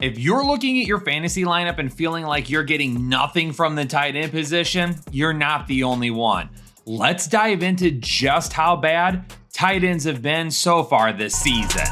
If you're looking at your fantasy lineup and feeling like you're getting nothing from the tight end position, you're not the only one. Let's dive into just how bad tight ends have been so far this season.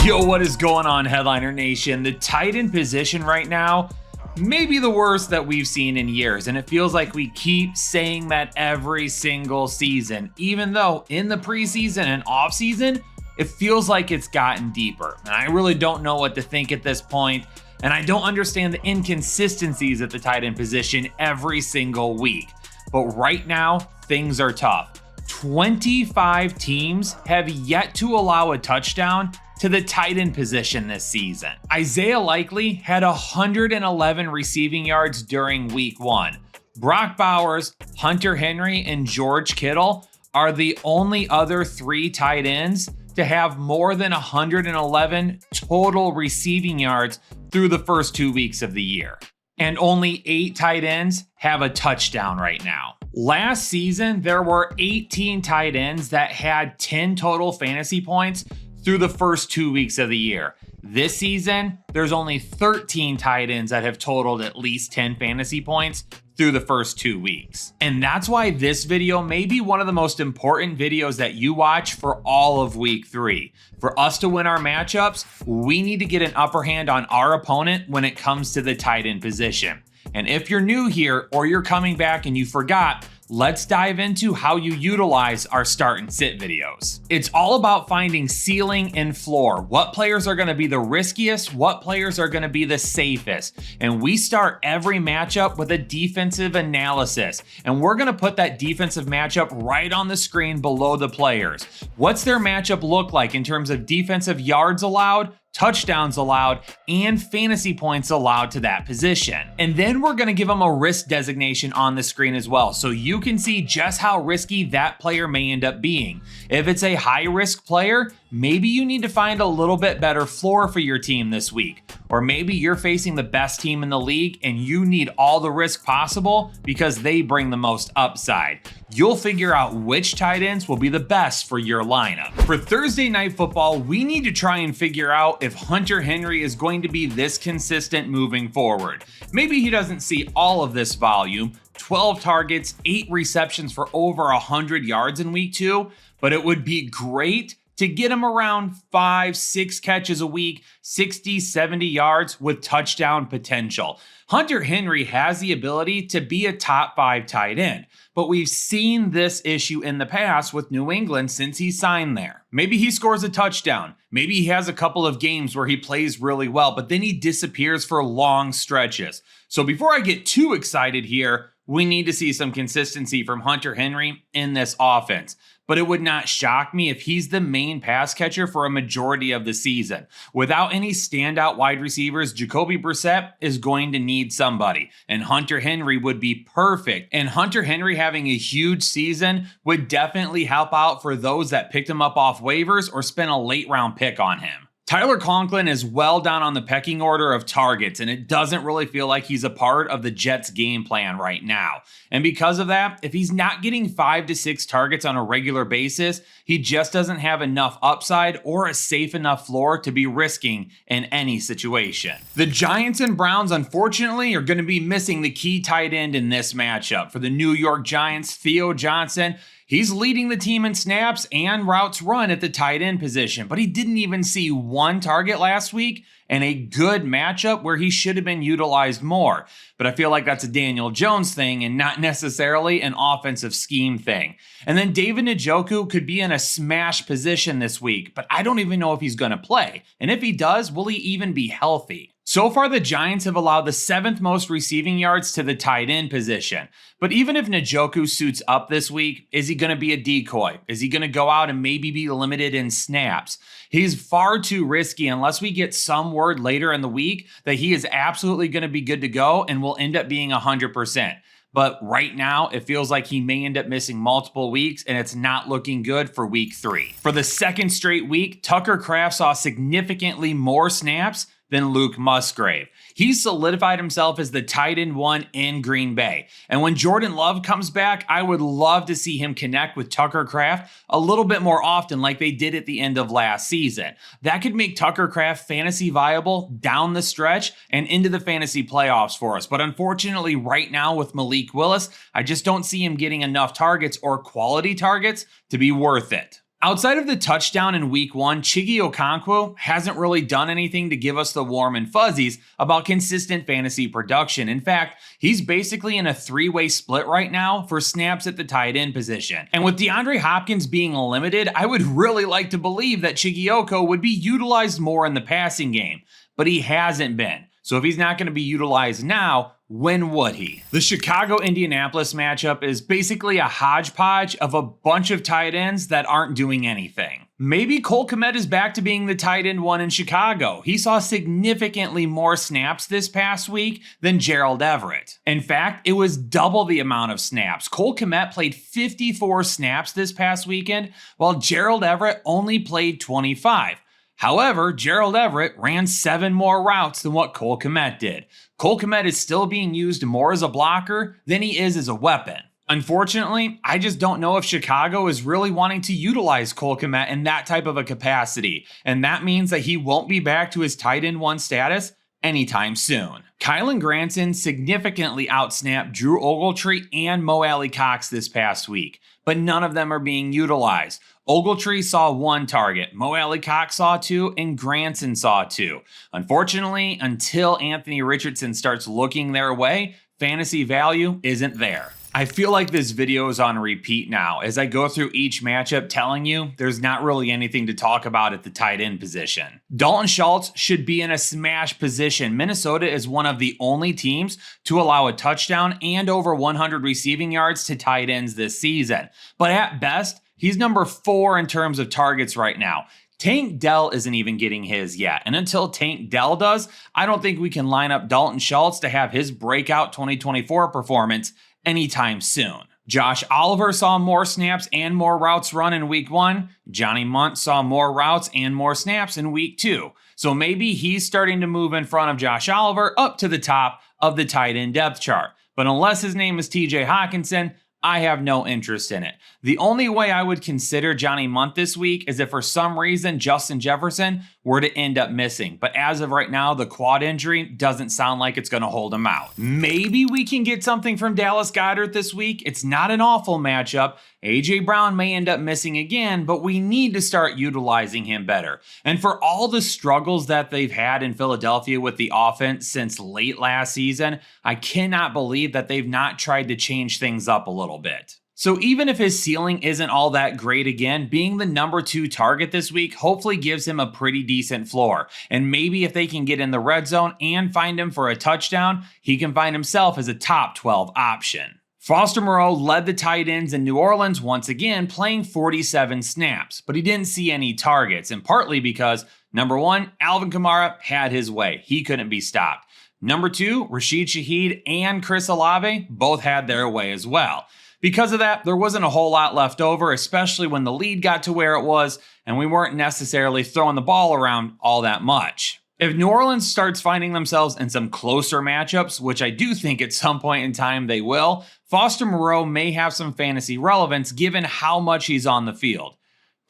Yo, what is going on, Headliner Nation? The tight end position right now, maybe the worst that we've seen in years, and it feels like we keep saying that every single season, even though in the preseason and offseason, it feels like it's gotten deeper. And I really don't know what to think at this point, and I don't understand the inconsistencies at the tight end position every single week. But right now, things are tough. 25 teams have yet to allow a touchdown to the tight end position this season. Isaiah Likely had 111 receiving yards during week 1. Brock Bowers, Hunter Henry, and George Kittle are the only other 3 tight ends to have more than 111 total receiving yards through the first 2 weeks of the year. And only 8 tight ends have a touchdown right now. Last season, there were 18 tight ends that had 10 total fantasy points through the first 2 weeks of the year. This season, there's only 13 tight ends that have totaled at least 10 fantasy points through the first 2 weeks. And that's why this video may be one of the most important videos that you watch for all of week 3. For us to win our matchups, we need to get an upper hand on our opponent when it comes to the tight end position. And if you're new here or you're coming back and you forgot, let's dive into how you utilize our start and sit videos. It's all about finding ceiling and floor. What players are going to be the riskiest? What players are going to be the safest? And we start every matchup with a defensive analysis. And we're going to put that defensive matchup right on the screen below the players. What's their matchup look like in terms of defensive yards allowed, touchdowns allowed, and fantasy points allowed to that position? And then we're going to give them a risk designation on the screen as well, so you can see just how risky that player may end up being. If it's a high risk player, maybe you need to find a little bit better floor for your team this week. Or maybe you're facing the best team in the league and you need all the risk possible because they bring the most upside. You'll figure out which tight ends will be the best for your lineup. For Thursday Night Football, we need to try and figure out if Hunter Henry is going to be this consistent moving forward. Maybe he doesn't see all of this volume, 12 targets, 8 receptions for over 100 yards in week 2, but it would be great to get him around 5-6 catches a week, 60-70 yards with touchdown potential. Hunter Henry has the ability to be a top 5 tight end, but we've seen this issue in the past with New England since he signed there. Maybe he scores a touchdown. Maybe he has a couple of games where he plays really well, but then he disappears for long stretches. So before I get too excited here, we need to see some consistency from Hunter Henry in this offense. But it would not shock me if he's the main pass catcher for a majority of the season. Without any standout wide receivers, Jacoby Brissett is going to need somebody, and Hunter Henry would be perfect. And Hunter Henry having a huge season would definitely help out for those that picked him up off waivers or spent a late round pick on him. Tyler Conklin is well down on the pecking order of targets, and it doesn't really feel like he's a part of the Jets' game plan right now. And because of that, if he's not getting 5 to 6 targets on a regular basis, he just doesn't have enough upside or a safe enough floor to be risking in any situation. The Giants and Browns, unfortunately, are going to be missing the key tight end in this matchup. For the New York Giants, Theo Johnson, he's leading the team in snaps and routes run at the tight end position, but he didn't even see 1 target last week and a good matchup where he should have been utilized more. But I feel like that's a Daniel Jones thing and not necessarily an offensive scheme thing. And then David Njoku could be in a smash position this week, but I don't even know if he's going to play. And if he does, will he even be healthy? So far, the Giants have allowed the 7th most receiving yards to the tight end position. But even if Njoku suits up this week, is he going to be a decoy? Is he going to go out and maybe be limited in snaps? He's far too risky unless we get some word later in the week that he is absolutely going to be good to go and will end up being 100%. But right now, it feels like he may end up missing multiple weeks, and it's not looking good for week 3. For the second straight week, Tucker Kraft saw significantly more snaps than Luke Musgrave. He's solidified himself as the tight end 1 in Green Bay. And when Jordan Love comes back, I would love to see him connect with Tucker Kraft a little bit more often like they did at the end of last season. That could make Tucker Kraft fantasy viable down the stretch and into the fantasy playoffs for us. But unfortunately, right now with Malik Willis, I just don't see him getting enough targets or quality targets to be worth it. Outside of the touchdown in week 1, Chiggy Okonkwo hasn't really done anything to give us the warm and fuzzies about consistent fantasy production. In fact, he's basically in a 3-way split right now for snaps at the tight end position. And with DeAndre Hopkins being limited, I would really like to believe that Chiggy Oko would be utilized more in the passing game, but he hasn't been. So if he's not going to be utilized now, when would he? The Chicago-Indianapolis matchup is basically a hodgepodge of a bunch of tight ends that aren't doing anything. Maybe Cole Kmet is back to being the tight end 1 in Chicago. He saw significantly more snaps this past week than Gerald Everett. In fact, it was double the amount of snaps. Cole Kmet played 54 snaps this past weekend, while Gerald Everett only played 25. However, Gerald Everett ran 7 more routes than what Cole Kmet did. Cole Kmet is still being used more as a blocker than he is as a weapon. Unfortunately, I just don't know if Chicago is really wanting to utilize Cole Kmet in that type of a capacity, and that means that he won't be back to his tight end 1 status anytime soon. Kylen Granson significantly outsnapped Drew Ogletree and Mo Alley-Cox this past week, but none of them are being utilized. Ogletree saw 1 target, Mo Alley-Cox saw 2, and Granson saw 2. Unfortunately, until Anthony Richardson starts looking their way, fantasy value isn't there. I feel like this video is on repeat now as I go through each matchup telling you there's not really anything to talk about at the tight end position. Dalton Schultz should be in a smash position. Minnesota is one of the only teams to allow a touchdown and over 100 receiving yards to tight ends this season. But at best, he's number 4 in terms of targets right now. Tank Dell isn't even getting his yet. And until Tank Dell does, I don't think we can line up Dalton Schultz to have his breakout 2024 performance anytime soon. Josh Oliver saw more snaps and more routes run in week 1. Johnny Munt saw more routes and more snaps in week 2. So maybe he's starting to move in front of Josh Oliver up to the top of the tight end depth chart. But unless his name is TJ Hawkinson, I have no interest in it. The only way I would consider Johnny Munt this week is if for some reason Justin Jefferson were to end up missing. But as of right now, the quad injury doesn't sound like it's going to hold him out. Maybe we can get something from Dallas Goedert this week. It's not an awful matchup. A.J. Brown may end up missing again, but we need to start utilizing him better. And for all the struggles that they've had in Philadelphia with the offense since late last season, I cannot believe that they've not tried to change things up a little bit. So even if his ceiling isn't all that great again, being the number 2 target this week hopefully gives him a pretty decent floor. And maybe if they can get in the red zone and find him for a touchdown, he can find himself as a top 12 option. Foster Moreau led the tight ends in New Orleans once again, playing 47 snaps, but he didn't see any targets, and partly because, number 1, Alvin Kamara had his way. He couldn't be stopped. Number 2, Rashid Shaheed and Chris Olave both had their way as well. Because of that, there wasn't a whole lot left over, especially when the lead got to where it was, and we weren't necessarily throwing the ball around all that much. If New Orleans starts finding themselves in some closer matchups, which I do think at some point in time they will, Foster Moreau may have some fantasy relevance given how much he's on the field.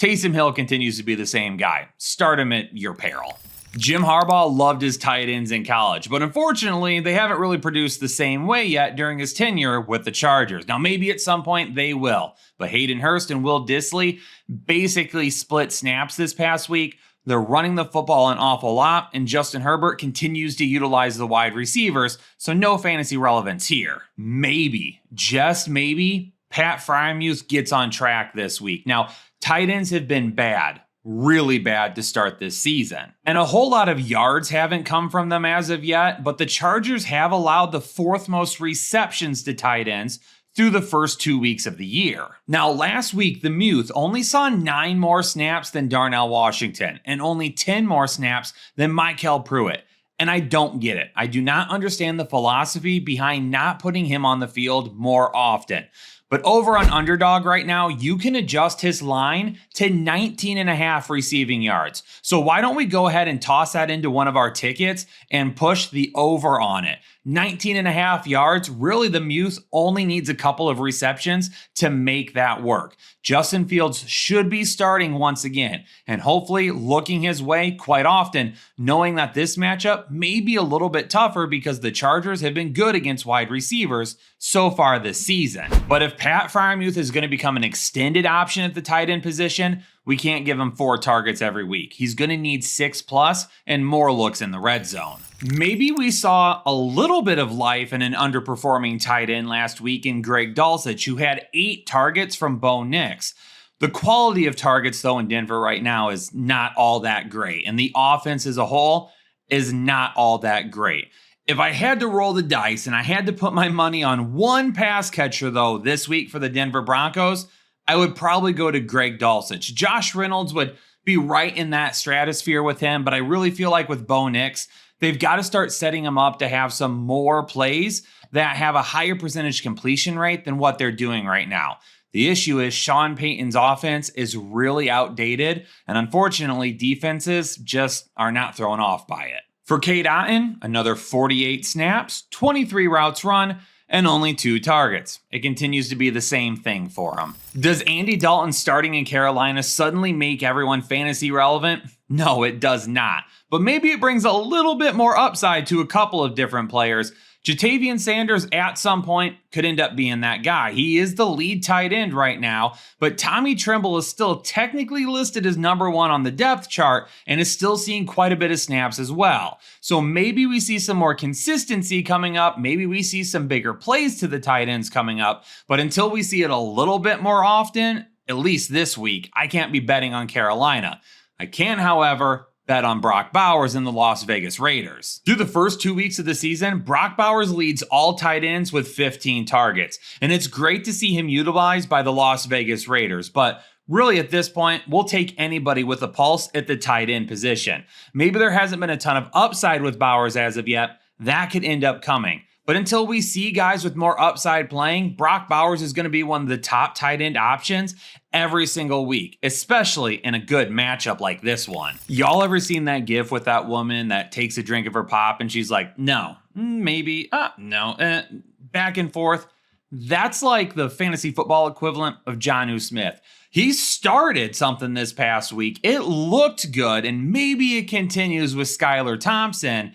Taysom Hill continues to be the same guy. Start him at your peril. Jim Harbaugh loved his tight ends in college, but unfortunately, they haven't really produced the same way yet during his tenure with the Chargers. Now, maybe at some point they will, but Hayden Hurst and Will Dissly basically split snaps this past week. They're running the football an awful lot, and Justin Herbert continues to utilize the wide receivers, so no fantasy relevance here. Maybe, just maybe, Pat Freiermuth gets on track this week. Now, tight ends have been bad. Really bad to start this season. And a whole lot of yards haven't come from them as of yet, but the Chargers have allowed the 4th most receptions to tight ends through the first 2 weeks of the year. Now, last week, the Muth only saw 9 more snaps than Darnell Washington and only 10 more snaps than Michael Pruitt. And I don't get it. I do not understand the philosophy behind not putting him on the field more often. But over on Underdog right now, you can adjust his line to 19.5 receiving yards. So why don't we go ahead and toss that into one of our tickets and push the over on it? 19.5 yards, really the Muth only needs a couple of receptions to make that work. Justin Fields should be starting once again, and hopefully looking his way quite often, knowing that this matchup may be a little bit tougher because the Chargers have been good against wide receivers so far this season. But if Pat Freiermuth is going to become an extended option at the tight end position, we can't give him 4 targets every week. He's going to need 6+ and more looks in the red zone. Maybe we saw a little bit of life in an underperforming tight end last week in Greg Dulcich, who had 8 targets from Bo Nix. The quality of targets, though, in Denver right now is not all that great, and the offense as a whole is not all that great. If I had to roll the dice and I had to put my money on one pass catcher, though, this week for the Denver Broncos, I would probably go to Greg Dulcich. Josh Reynolds would be right in that stratosphere with him, but I really feel like with Bo Nix, they've got to start setting him up to have some more plays that have a higher percentage completion rate than what they're doing right now. The issue is Sean Payton's offense is really outdated, and unfortunately, defenses just are not thrown off by it. For Cade Otton, another 48 snaps, 23 routes run, and only 2 targets. It continues to be the same thing for him. Does Andy Dalton starting in Carolina suddenly make everyone fantasy relevant? No, it does not. But maybe it brings a little bit more upside to a couple of different players. Jatavian Sanders at some point could end up being that guy. He is the lead tight end right now, but Tommy Tremble is still technically listed as number 1 on the depth chart and is still seeing quite a bit of snaps as well. So maybe we see some more consistency coming up. Maybe we see some bigger plays to the tight ends coming up. But until we see it a little bit more often, at least this week, I can't be betting on Carolina. I can, however, bet on Brock Bowers and the Las Vegas Raiders. Through the first 2 weeks of the season, Brock Bowers leads all tight ends with 15 targets, and it's great to see him utilized by the Las Vegas Raiders, but really at this point, we'll take anybody with a pulse at the tight end position. Maybe there hasn't been a ton of upside with Bowers as of yet. That could end up coming. But until we see guys with more upside playing, Brock Bowers is going to be one of the top tight end options every single week, especially in a good matchup like this one. Y'all ever seen that gif with that woman that takes a drink of her pop and she's like, no, maybe, no, back and forth? That's like the fantasy football equivalent of Jonnu Smith. He started something this past week. It looked good, and maybe it continues with Skylar Thompson,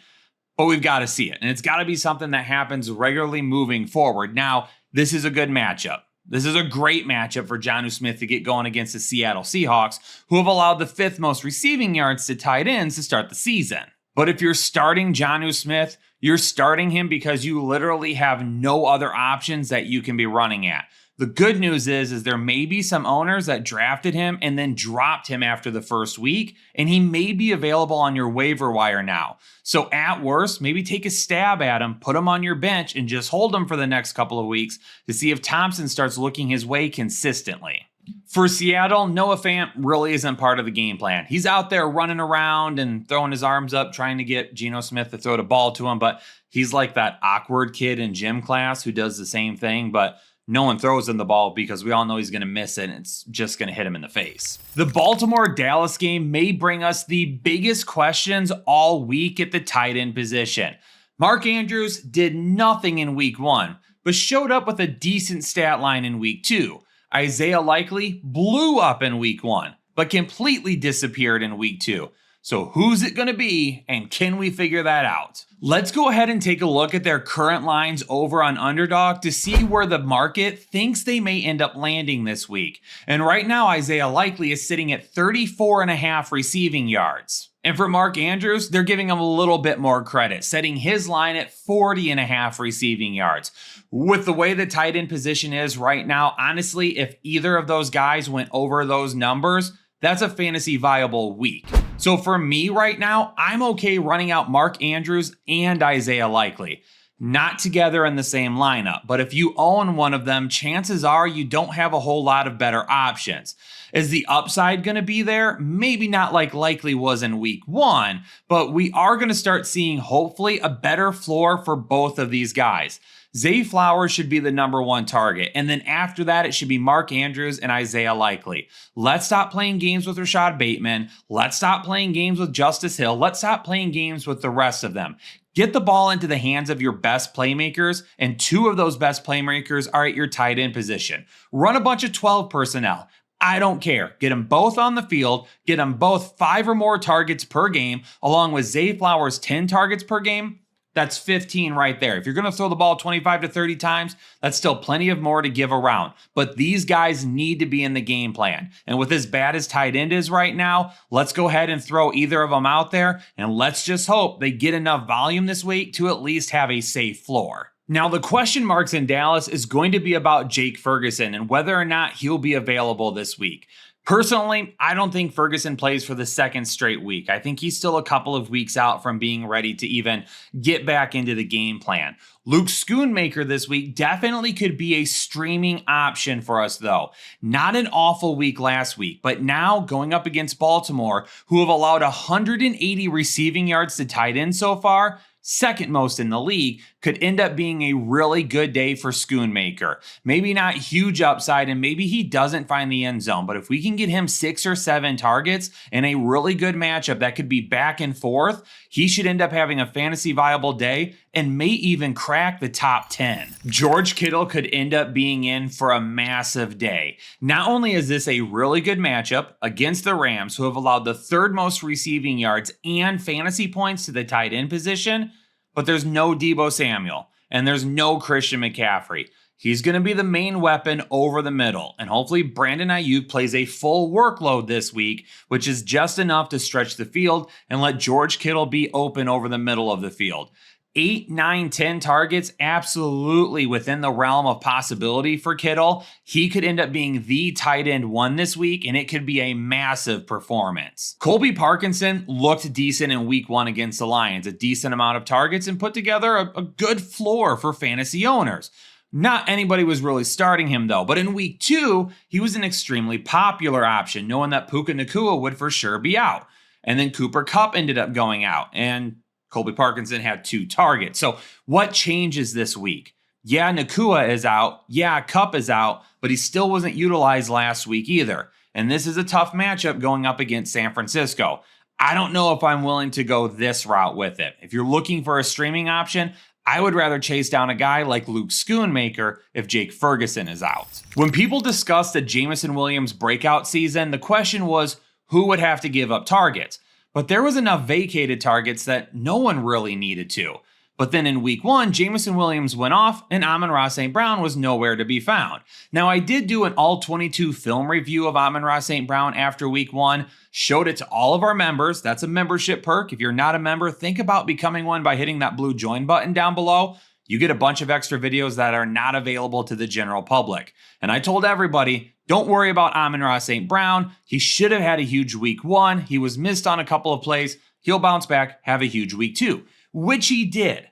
but we've got to see it. And it's got to be something that happens regularly moving forward. Now, this is a good matchup. This is a great matchup for Jonnu Smith to get going against the Seattle Seahawks, who have allowed the 5th most receiving yards to tight ends to start the season. But if you're starting Jonnu Smith, you're starting him because you literally have no other options that you can be running at. The good news is there may be some owners that drafted him and then dropped him after the first week, and he may be available on your waiver wire now. So at worst, maybe take a stab at him, put him on your bench, and just hold him for the next couple of weeks to see if Thompson starts looking his way consistently. For Seattle, Noah Fant really isn't part of the game plan. He's out there running around and throwing his arms up, trying to get Geno Smith to throw the ball to him, but he's like that awkward kid in gym class who does the same thing, but no one throws him the ball because we all know he's going to miss it and it's just going to hit him in the face. The Baltimore-Dallas game may bring us the biggest questions all week at the tight end position. Mark Andrews did nothing in week 1, but showed up with a decent stat line in week 2. Isaiah Likely blew up in week 1, but completely disappeared in week 2. So who's it going to be, and can we figure that out? Let's go ahead and take a look at their current lines over on Underdog to see where the market thinks they may end up landing this week. And right now, Isaiah Likely is sitting at 34.5 receiving yards. And for Mark Andrews, they're giving him a little bit more credit, setting his line at 40.5 receiving yards. With the way the tight end position is right now, honestly, if either of those guys went over those numbers, that's a fantasy viable week. So for me right now, I'm okay running out Mark Andrews and Isaiah Likely. Not together in the same lineup, but if you own one of them, chances are you don't have a whole lot of better options. Is the upside going to be there? Maybe not like likely was in week 1, but we are going to start seeing hopefully a better floor for both of these guys. Zay Flowers should be the number 1 target. And then after that, it should be Mark Andrews and Isaiah Likely. Let's stop playing games with Rashad Bateman. Let's stop playing games with Justice Hill. Let's stop playing games with the rest of them. Get the ball into the hands of your best playmakers, and 2 of those best playmakers are at your tight end position. Run a bunch of 12 personnel. I don't care. Get them both on the field. Get them both 5 or more targets per game, along with Zay Flowers 10 targets per game. That's 15 right there. If you're going to throw the ball 25 to 30 times, that's still plenty of more to give around. But these guys need to be in the game plan. And with as bad as tight end is right now, let's go ahead and throw either of them out there. And let's just hope they get enough volume this week to at least have a safe floor. Now, the question marks in Dallas is going to be about Jake Ferguson and whether or not he'll be available this week. Personally, I don't think Ferguson plays for the second straight week. I think he's still a couple of weeks out from being ready to even get back into the game plan. Luke Schoonmaker this week definitely could be a streaming option for us, though. Not an awful week last week, but now going up against Baltimore, who have allowed 180 receiving yards to tight end so far, second most in the league, could end up being a really good day for Schoonmaker. Maybe not huge upside, and maybe he doesn't find the end zone, but if we can get him 6 or 7 targets in a really good matchup that could be back and forth, he should end up having a fantasy viable day and may even crack the top 10. George Kittle could end up being in for a massive day. Not only is this a really good matchup against the Rams, who have allowed the 3rd most receiving yards and fantasy points to the tight end position, but there's no Deebo Samuel and there's no Christian McCaffrey. He's going to be the main weapon over the middle, and hopefully Brandon Ayuk plays a full workload this week, which is just enough to stretch the field and let George Kittle be open over the middle of the field. 8, 9, 10 targets, absolutely within the realm of possibility for Kittle. He could end up being the tight end 1 this week, and it could be a massive performance. Colby Parkinson looked decent in week 1 against the Lions, a decent amount of targets, and put together a good floor for fantasy owners. Not anybody was really starting him though, but in week 2, he was an extremely popular option, knowing that Puka Nacua would for sure be out. And then Cooper Kupp ended up going out, and Colby Parkinson had 2 targets. So what changes this week? Yeah, Nacua is out. Yeah, Kupp is out, but he still wasn't utilized last week either. And this is a tough matchup going up against San Francisco. I don't know if I'm willing to go this route with it. If you're looking for a streaming option, I would rather chase down a guy like Luke Schoonmaker if Jake Ferguson is out. When people discussed the Jameson Williams breakout season, the question was who would have to give up targets. But there was enough vacated targets that no one really needed to. But then in week 1, Jameson Williams went off and Amon-Ra St. Brown was nowhere to be found. Now, I did do an all-22 film review of Amon-Ra St. Brown after week 1, showed it to all of our members. That's a membership perk. If you're not a member, think about becoming one by hitting that blue join button down below. You get a bunch of extra videos that are not available to the general public. And I told everybody, don't worry about Amon-Ra St. Brown. He should have had a huge week 1. He was missed on a couple of plays. He'll bounce back, have a huge week 2. Which he did.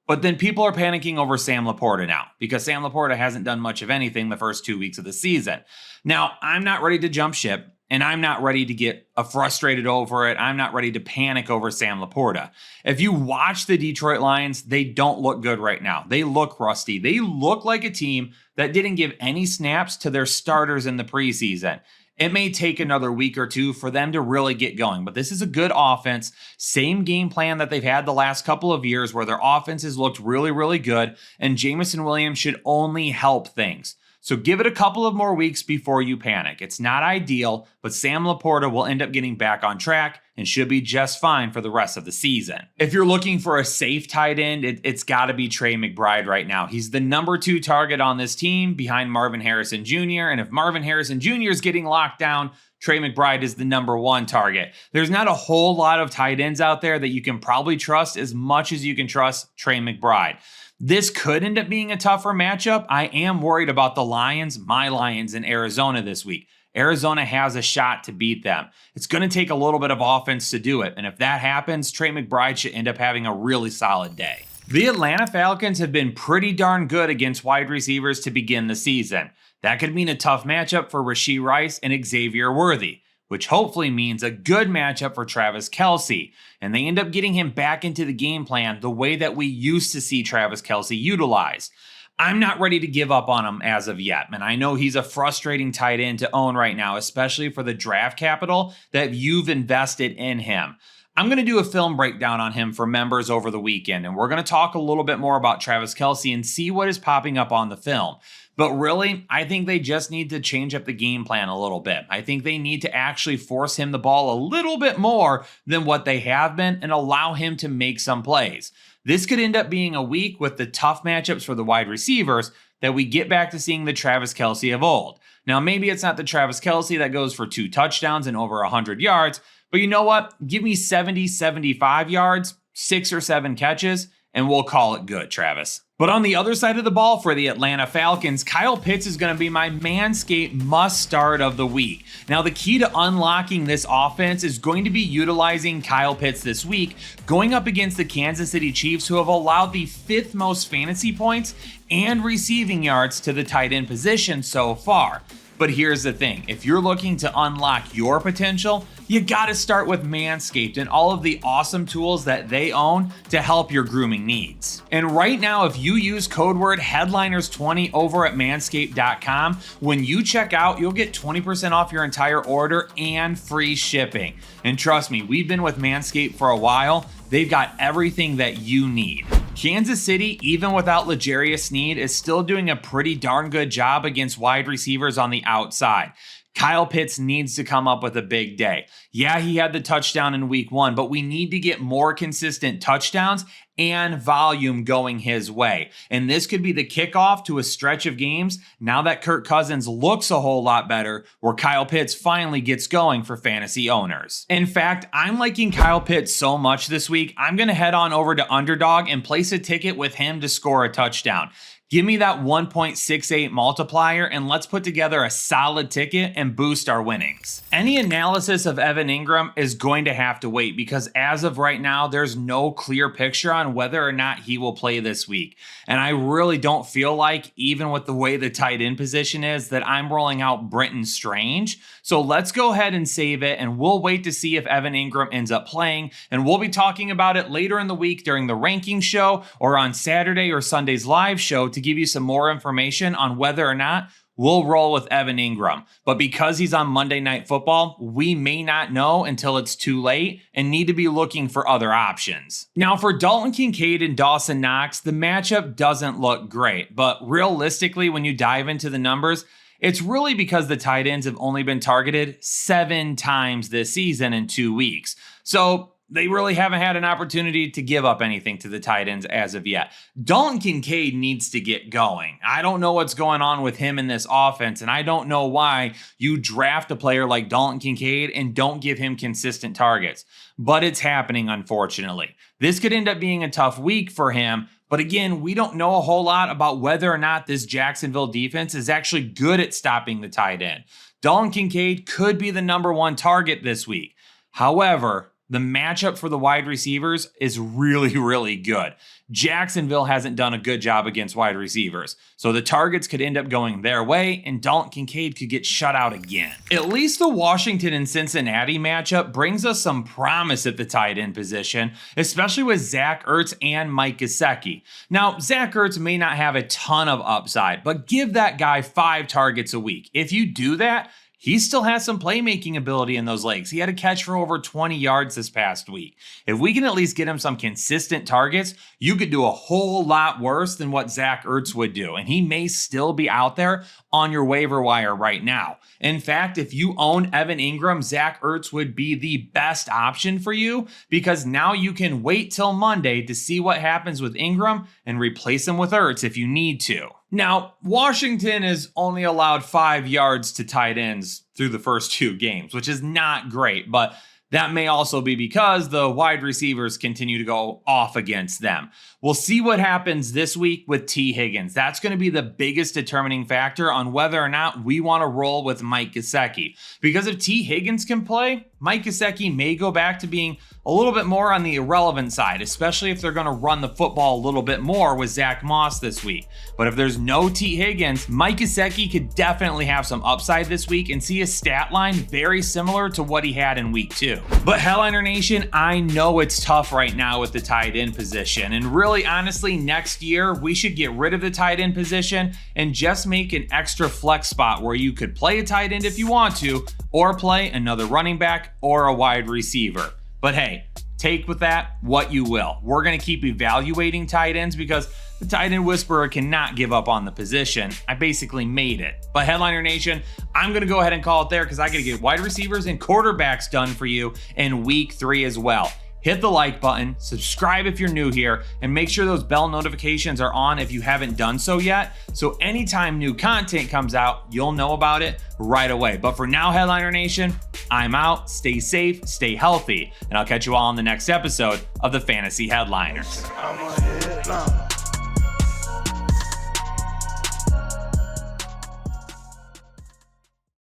But then people are panicking over Sam Laporta now because Sam Laporta hasn't done much of anything the first 2 weeks of the season. Now, I'm not ready to jump ship, and I'm not ready to get frustrated over it. I'm not ready to panic over Sam Laporta. If you watch the Detroit Lions, they don't look good right now. They look rusty. They look like a team that didn't give any snaps to their starters in the preseason. It may take another week or 2 for them to really get going, but this is a good offense. Same game plan that they've had the last couple of years where their offense has looked really, really good, and Jameson Williams should only help things. So give it a couple of more weeks before you panic. It's not ideal, but Sam Laporta will end up getting back on track and should be just fine for the rest of the season. If you're looking for a safe tight end, it's got to be Trey McBride right now. He's the number 2 target on this team behind Marvin Harrison Jr. And if Marvin Harrison Jr. is getting locked down, Trey McBride is the number 1 target. There's not a whole lot of tight ends out there that you can probably trust as much as you can trust Trey McBride. This could end up being a tougher matchup. I am worried about the Lions, my Lions in Arizona this week. Arizona has a shot to beat them. It's going to take a little bit of offense to do it. And if that happens, Trey McBride should end up having a really solid day. The Atlanta Falcons have been pretty darn good against wide receivers to begin the season. That could mean a tough matchup for Rashee Rice and Xavier Worthy, which hopefully means a good matchup for Travis Kelce, and they end up getting him back into the game plan the way that we used to see Travis Kelce utilized. I'm not ready to give up on him as of yet, and I know he's a frustrating tight end to own right now, especially for the draft capital that you've invested in him. I'm going to do a film breakdown on him for members over the weekend, and we're going to talk a little bit more about Travis Kelce and see what is popping up on the film. But really, I think they just need to change up the game plan a little bit. I think they need to actually force him the ball a little bit more than what they have been and allow him to make some plays. This could end up being a week with the tough matchups for the wide receivers that we get back to seeing the Travis Kelce of old. Now, maybe it's not the Travis Kelce that goes for 2 touchdowns and over 100 yards, but you know what? Give me 70, 75 yards, 6 or 7 catches, and we'll call it good, Travis. But on the other side of the ball for the Atlanta Falcons, Kyle Pitts is going to be my Manscaped must-start of the week. Now, the key to unlocking this offense is going to be utilizing Kyle Pitts this week, going up against the Kansas City Chiefs, who have allowed the 5th most fantasy points and receiving yards to the tight end position so far. But here's the thing, if you're looking to unlock your potential, you gotta start with Manscaped and all of the awesome tools that they own to help your grooming needs. And right now, if you use code word headliners20 over at manscaped.com, when you check out, you'll get 20% off your entire order and free shipping. And trust me, we've been with Manscaped for a while. They've got everything that you need. Kansas City, even without L'Jarius Sneed, is still doing a pretty darn good job against wide receivers on the outside. Kyle Pitts needs to come up with a big day. Yeah, he had the touchdown in week 1, but we need to get more consistent touchdowns and volume going his way. And this could be the kickoff to a stretch of games now that Kirk Cousins looks a whole lot better, where Kyle Pitts finally gets going for fantasy owners. In fact, I'm liking Kyle Pitts so much this week, I'm going to head on over to Underdog and place a ticket with him to score a touchdown. Give me that 1.68 multiplier and let's put together a solid ticket and boost our winnings. Any analysis of Evan Engram is going to have to wait because as of right now, there's no clear picture on whether or not he will play this week. And I really don't feel like, even with the way the tight end position is, that I'm rolling out Brenton Strange. So let's go ahead and save it and we'll wait to see if Evan Engram ends up playing. And we'll be talking about it later in the week during the ranking show or on Saturday or Sunday's live show to give you some more information on whether or not we'll roll with Evan Engram. But because he's on Monday Night Football, we may not know until it's too late and need to be looking for other options. Now, for Dalton Kincaid and Dawson Knox, the matchup doesn't look great. But realistically, when you dive into the numbers, it's really because the tight ends have only been targeted 7 times this season in 2 weeks. So they really haven't had an opportunity to give up anything to the tight ends as of yet. Dalton Kincaid needs to get going. I don't know what's going on with him in this offense, and I don't know why you draft a player like Dalton Kincaid and don't give him consistent targets. But it's happening, unfortunately. This could end up being a tough week for him, but again, we don't know a whole lot about whether or not this Jacksonville defense is actually good at stopping the tight end. Dalton Kincaid could be the #1 target this week. However, the matchup for the wide receivers is really, really good. Jacksonville hasn't done a good job against wide receivers, so the targets could end up going their way, and Dalton Kincaid could get shut out again. At least the Washington and Cincinnati matchup brings us some promise at the tight end position, especially with Zach Ertz and Mike Gesicki. Now, Zach Ertz may not have a ton of upside, but give that guy 5 targets a week. If you do that, he still has some playmaking ability in those legs. He had a catch for over 20 yards this past week. If we can at least get him some consistent targets, you could do a whole lot worse than what Zach Ertz would do. And he may still be out there on your waiver wire right now. In fact, if you own Evan Engram, Zach Ertz would be the best option for you because now you can wait till Monday to see what happens with Engram and replace him with Ertz if you need to. Now, Washington has only allowed 5 yards to tight ends through the first 2 games, which is not great, but That may also be because the wide receivers continue to go off against them. We'll see what happens this week with T. Higgins. That's going to be the biggest determining factor on whether or not we want to roll with Mike Gesicki. Because if T. Higgins can play, Mike Gesicki may go back to being a little bit more on the irrelevant side, especially if they're going to run the football a little bit more with Zach Moss this week. But if there's no T. Higgins, Mike Gesicki could definitely have some upside this week and see a stat line very similar to what he had in week 2. But Headliner Nation, I know it's tough right now with the tight end position. And really, honestly, next year, we should get rid of the tight end position and just make an extra flex spot where you could play a tight end if you want to, or play another running back or a wide receiver. But hey, take with that what you will. We're going to keep evaluating tight ends because the tight end whisperer cannot give up on the position. I basically made it. But Headliner Nation, I'm going to go ahead and call it there because I got to get wide receivers and quarterbacks done for you in week 3 as well. Hit the like button, subscribe if you're new here, and make sure those bell notifications are on if you haven't done so yet. So anytime new content comes out, you'll know about it right away. But for now, Headliner Nation, I'm out. Stay safe, stay healthy, and I'll catch you all on the next episode of the Fantasy Headliners.